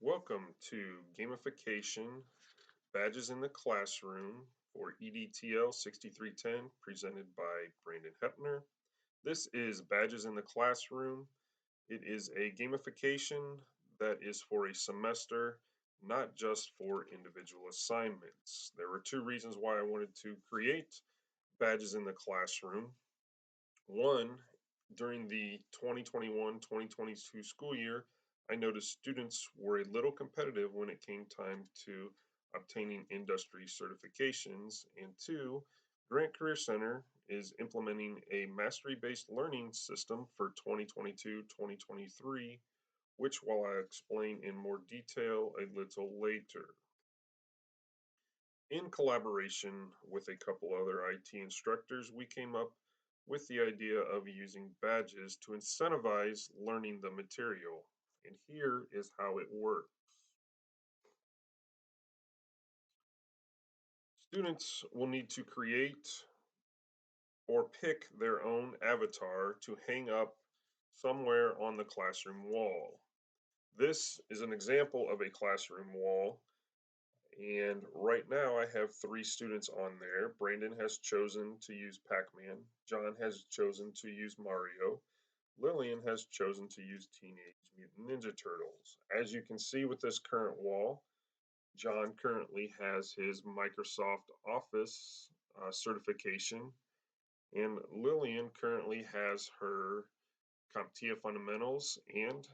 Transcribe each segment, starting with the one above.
Welcome to Gamification Badges in the Classroom for EDTL 6310, presented by Brandon Hoeppner. This is Badges in the Classroom. It is a gamification that is for a semester, not just for individual assignments. There were two reasons why I wanted to create Badges in the Classroom. One, during the 2021-2022 school year, I noticed students were a little competitive when it came time to obtaining industry certifications. And two, Grant Career Center is implementing a mastery-based learning system for 2022-2023, which I'll explain in more detail a little later. In collaboration with a couple other IT instructors, we came up with the idea of using badges to incentivize learning the material. And here is how it works. Students will need to create or pick their own avatar to hang up somewhere on the classroom wall. This is an example of a classroom wall. And right now I have 3 students on there. Brandon has chosen to use Pac-Man. John has chosen to use Mario. Lillian has chosen to use Teenage Mutant Ninja Turtles. As you can see with this current wall, John currently has his Microsoft Office certification, and Lillian currently has her CompTIA fundamentals and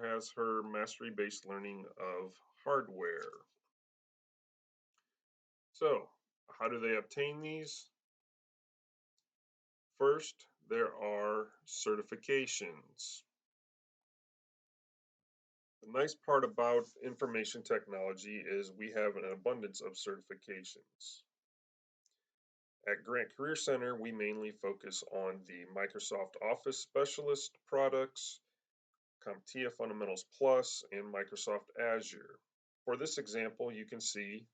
has her mastery-based learning of hardware. So, how do they obtain these? First, there are certifications. The nice part about information technology is we have an abundance of certifications. At Grant Career Center, we mainly focus on the Microsoft Office Specialist products, CompTIA Fundamentals Plus, and Microsoft Azure. For this example, you can see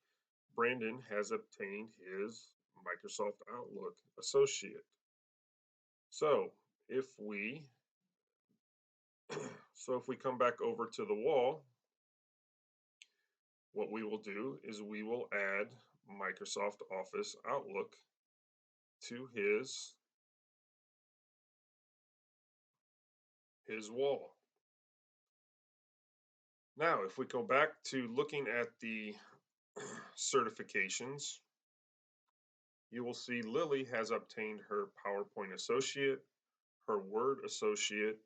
Brandon has obtained his Microsoft Outlook Associate. So if we come back over to the wall, what we will do is we will add Microsoft Office Outlook to his wall. Now, if we go back to looking at the certifications, you will see Lily has obtained her PowerPoint Associate, her Word Associate,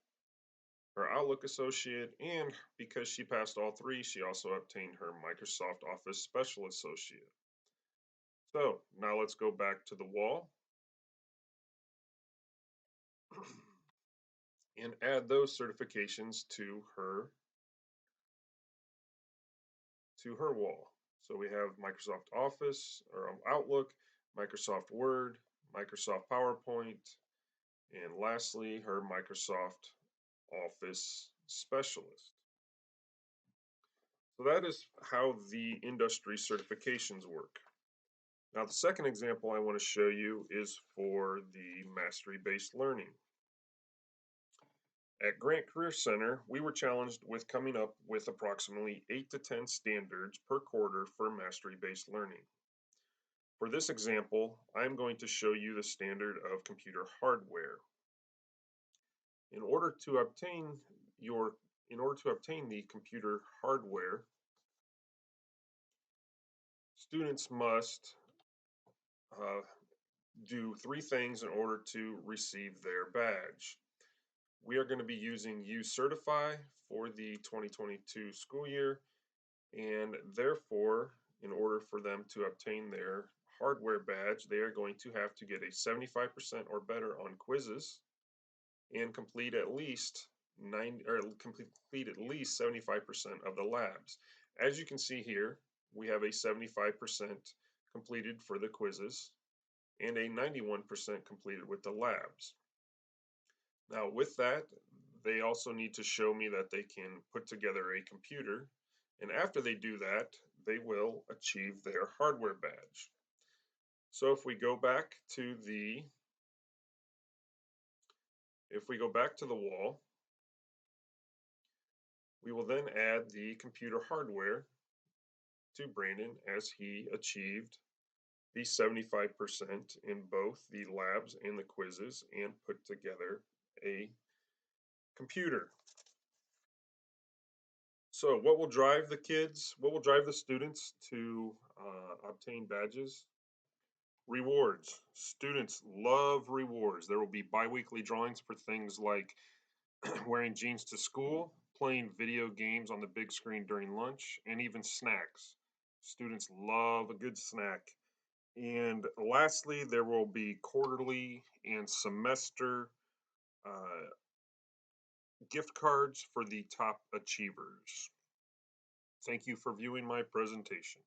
her Outlook Associate, and because she passed all 3, she also obtained her Microsoft Office Special Associate. So now let's go back to the wall and add those certifications to her wall. So we have Microsoft Office or Outlook, Microsoft Word, Microsoft PowerPoint, and lastly her Microsoft Office Specialist. So that is how the industry certifications work. Now the second example I want to show you is for the mastery-based learning. At Grant Career Center, we were challenged with coming up with approximately 8 to 10 standards per quarter for mastery-based learning. For this example, I'm going to show you the standard of computer hardware. In order to obtain the computer hardware, students must do 3 things in order to receive their badge. We are going to be using uCertify for the 2022 school year, and therefore, in order for them to obtain their hardware badge, they are going to have to get a 75% or better on quizzes and complete at least 75% of the labs. As you can see here, we have a 75% completed for the quizzes and a 91% completed with the labs. Now with that, they also need to show me that they can put together a computer, and after they do that, they will achieve their hardware badge. So if we go back to the wall, We will then add the computer hardware to Brandon as he achieved the 75% in both the labs and the quizzes and put together a computer. So, what will drive the kids? What will drive the students to obtain badges? Rewards. Students love rewards. There will be biweekly drawings for things like wearing jeans to school, playing video games on the big screen during lunch, and even snacks. Students love a good snack. And lastly, there will be quarterly and semester uh, gift cards for the top achievers. Thank you for viewing my presentation.